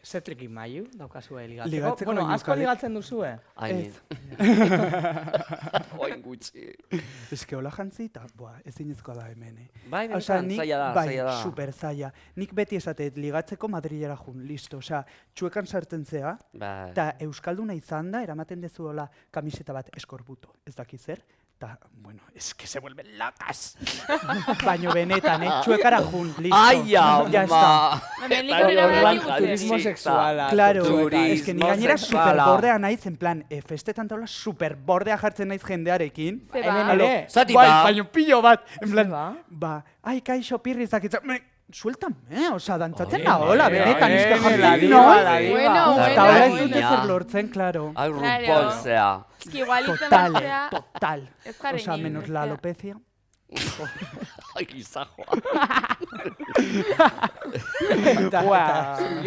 Zetrik imaiu, daukazue ligatzeko. Ligatzeko Bueno, baino asko ligatzen duzue. Hain. Oin gutxi. Eske hola jantzi eta ezinezkoa da hemen. Bai, Osea, benetan, nik- zaila da, bai, zaila da. super zaila. Nik beti esatet ligatzeko Madrilera jun, listo. Osea, txuekan sartzen zea, Bai. eta euskalduna izan da, eramaten dezuela kamiseta bat eskorbuto, ez daki zer. Ta, bueno, es que se vuelven locas. Baino benetan, txuekara jun, listo. Ai, Ya está. Turismo sexuala. Claro, Turismo es que ni gainera sexuala. superbordea naiz, en plan, festetan taula superbordea jartzen naiz jendearekin. Hemen Alo, ere. Zati bai, ba. baino pillo bat, en plan, Zeba? ba, ai, kaixo pirri zakitza, sueltame, osea, dantzatzen Oye, nagola, oye, benetan, oye, eske la jartzen diva, noiz. la diva. Eta hora ez bueno. dute zer lortzen, claro. Ai, Claro. RuPaul zea. Es que igual izan Total, batzea, total. ez garen Osea, egin, menos la bestea. alopecia. Ai, gizajoa.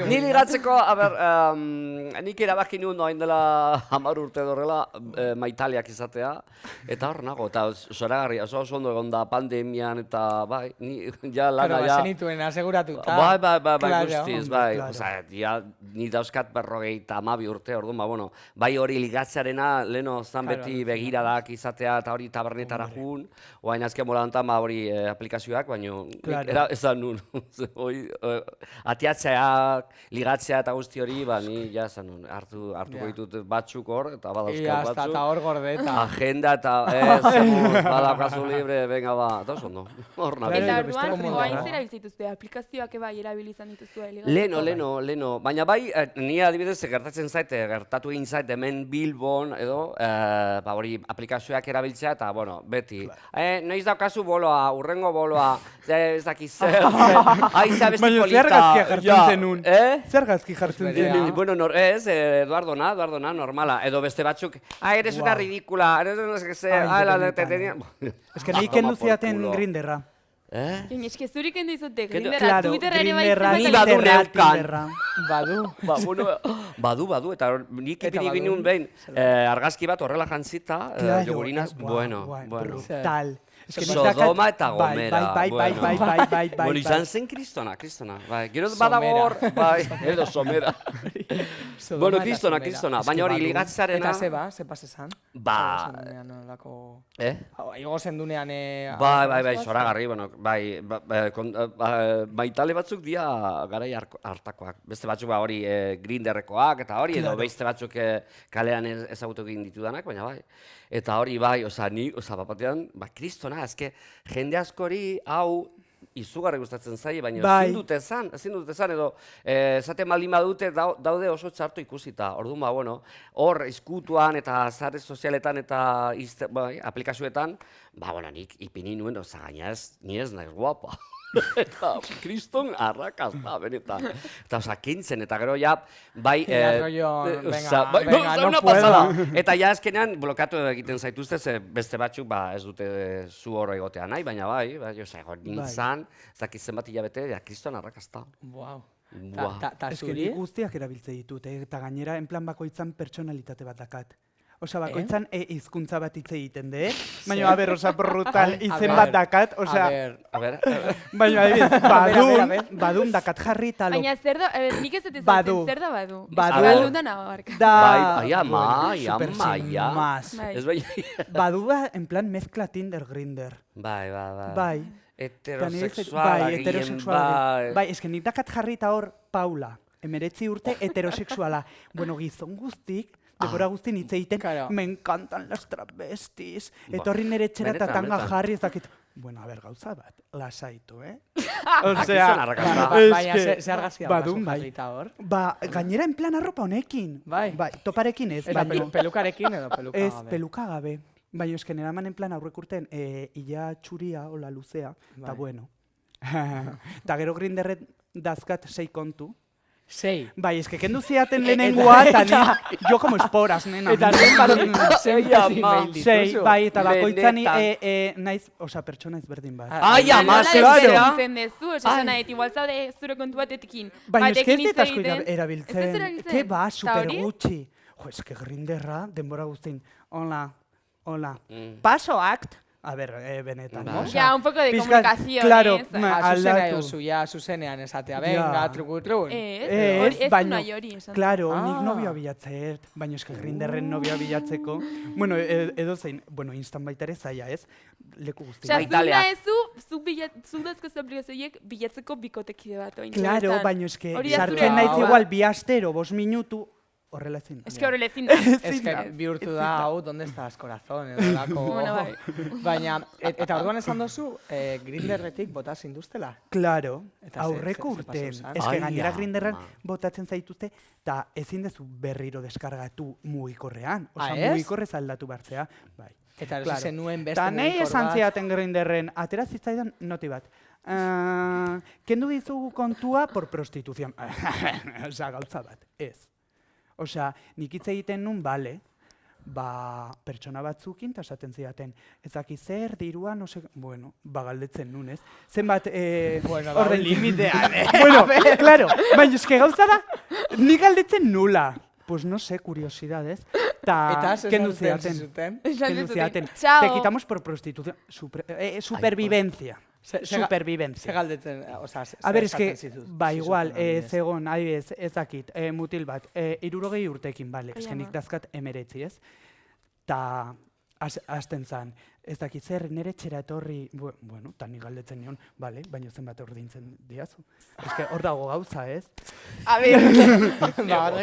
Ni ligatzeko, a ber, nik erabaki nuen noain dela 10 urte dorrela maitaliak izatea, eta hor nago, eta zoragarri, oso ondo egon da pandemian, eta bai, ni ja lana, ja... Zenituen aseguratuta. Bai, Claro. guztiz, bai. Claro. Osea, ja, ni dauzkat 52 urte, orduan, ba, bueno, bai hori ligatzearena, leheno zan Claro, beti begiradak izatea, eta hori tabernetara jun, oain azken molantan, ba, hori aplikazioak, baina Claro. esan nun, atiatzeak, ligatzea eta guzti hori, ba, ni ja esan nun, hartuko ditut batzuk hor, eta Ia, badauzkat hasta batzuk. eta hor gordeta. Agenda eta ez, badaukazu libre, venga ba, eta oso ondo, hor nabil. Eta beste orduan, komodoa oain da. zera biltzituzte, aplikazioak bai erabili izan dituzue ligatzeko. Leno, baina bai, ni adibidez gertatzen zait, gertatu egin zait hemen Bilbon edo, ba hori aplikazioak erabiltzea eta, bueno, beti. Noiz daukazu boloa, urrengo boloa, ez dakiz zer, aiza besti Baina polita. zer gazki jartzen zenun? Zer gazki jartzen Berea. zenun? Bueno, Eduardona, normala, edo beste batzuk, eres una ridícula, eres no sé qué sé, Ai, la benetan, tenía... Es que nahi kendu ziaten Grinderra. Baina eski zurik endizute, Claro, Grinderra, Twitterra ere bai Grinderra, Ni zenbat- badu neukan. Tinderra. Badu. Ba, bueno, badu, eta nik Eta ipini badu. ginuen behin, argazki bat horrela jantzita, jogurinaz, bueno. Brutal. Es que nik Sodoma dakat- eta Gomera. Bai. Bueno, izan zen kristona, bai. Gero badago hor, bai, edo somera. Bueno, kristona, baina hori ligatzarena... Eta ze pase zan? Ba... Igo zendunean... Bai, zoragarri, bueno, bai, maitale batzuk dia garai hartakoak. Beste batzuk ba hori Grinderrekoak eta hori, edo beste batzuk kalean ezagutu egin ditudanak, baina bai. Eta hori bai, bapatean, kristona, eske jende askori hau izugarri gustatzen zaie, baina ezin dute esan, edo esaten baldin badute daude oso txarto ikusita. Orduan, ba, bueno, hor izkutuan eta sare sozialetan eta aplikazioetan, ba, bueno, nik ipini nuen, gaina ni ez naiz guapa. Eta kriston arrakazta, benetan. Eta kentzen, eta gero ja, bai... no pasada. Eta ja azkenean blokatu egiten zaituzte, beste batzuk ez dute zu hor egotea nahi, baina bai, nintzan, ez dakit zenbat hilabete, kriston arrakazta. Wow. Ta zuri? Guztiak erabiltze ditut, eta gainera, en plan bakoitzan pertsonalitate bat dakat. Osa, bakoitzan hizkuntza bat hitz egiten, de? Baina, a ber, osa, brutal, izen bat dakat, osa... A ber... Baina, badun dakat jarri talo. Baina zer da, nik ez dut ezaten, zer da badu? Badu da nago barka. Bai, ama. Ez bai... Badu da, en plan, mezcla Tinder, Grindr. Bai. Heterosexuala gehien, bai. Bai, eske nik dakat jarri eta hor, Paula, 19 urte, heterosexuala. Bueno, gizon guztik, Debora guztin hitz egiten, me encantan las travestis. Etorri nire etxera eta tanga jarri ez dakit. Bueno, a ber, gauza bat, lasaitu, Osea, baina ze argazkia badun, bai. jarrita hor? Ba, gainera en plan arropa honekin. Bai. Toparekin ez, Eta baina... pelukarekin edo peluka gabe? Ez, peluka gabe. Baina esken eraman en plan aurrek urten, ila txuria, hola luzea, eta bueno. Eta gero Grinderret dazkat 6 kontu. 6. Bai, eske kendu ziaten lehenengoa, eta ni, jo como esporas, nena. Eta sei, bai, eta bakoitzan naiz, osa, pertsona ezberdin bat. Ai, ama, Zen dezu, esan nahi, igual zaude zure kontu batekin. Baina eske ez dit asko erabiltzen. Ke ba, super gutxi. Jo, eske Grinderra, denbora guztin. Hola. Paso act. a ber, benetan. Bai. no? Osea, Ja, un poco de pixkat, comunicación, claro, ez? Zuzena aldatu. jozu, ja, zuzenean esatea, venga, trukutrun. Ez du nahi hori esan. Claro, nik Ah. nobioa bilatzet, baina eske Grinderren nobioa bilatzeko. Bueno, edo zein, bueno, instan baita ere zaila, ez? Leku guzti. Osea, zu Maitaleak. nahezu, zu dazkoz obligazioiek bilatzeko bikotekide bat. ointxe Claro, bertan. baina eske Hori da zure sartzen naiz hau. igual 2 astero, 5 minutu, horrela ezin. Ez que horrela ezin da. Ez que bihurtu da, hau, ¿dónde estás, corazón? Edo lako. Bueno, bai. Baina, eta orduan esan duzu, Grinderretik bota zinduztela. Claro, Eta aurreko ze urten. pasau zan? Eske Ai, gainera ama. Grinderren botatzen zaituzte, eta ezin dezu berriro deskargatu mugikorrean. Osea, Ah, ez? mugikorrez aldatu bartzea. Bai. Eta Claro. zenuen beste Ta nahi mugikor esan bat. ziaten Grinderren, atera zitzaidan noti bat. Kendu dizugu kontua por prostitución. Osea, gauza bat, ez. Osea, nik hitz egiten nun, bale, pertsona batzukin, eta esaten zidaten, ez daki zer, dirua, no se... Bueno, galdetzen nun, ez? Zenbat, Bueno, orden limitean, Bueno, claro, baina eske gauza da, nik galdetzen nula. Pues no sé, curiosidades. Eta kendu zer zidaten. zuten? Kendu zidaten. Chao. Te quitamos por prostitución. Supervivencia. Ze Supervivencia. galdetzen, osea, A ber, eske, ba, igual, zegon, adibidez, ez dakit, mutil bat, 60 urtekin, bale, Ai, eske bai, nik ama. dazkat 19, ez? Ta, hasten zan, ez dakit zer, nire txera etorri, bueno, ta nik galdetzen nion, bale, baina zenbat ordintzen diazu. Eske, hor dago gauza, ez? A ver,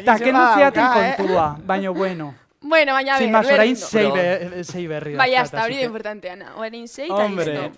Ta, kendu ziaten kontua, baina bueno. bueno, baina a ver, Sin más, orain berdin. sei berri Bai, dauzkat, hasta hori así da que- importanteana. Orain sei eta Hombre, listo.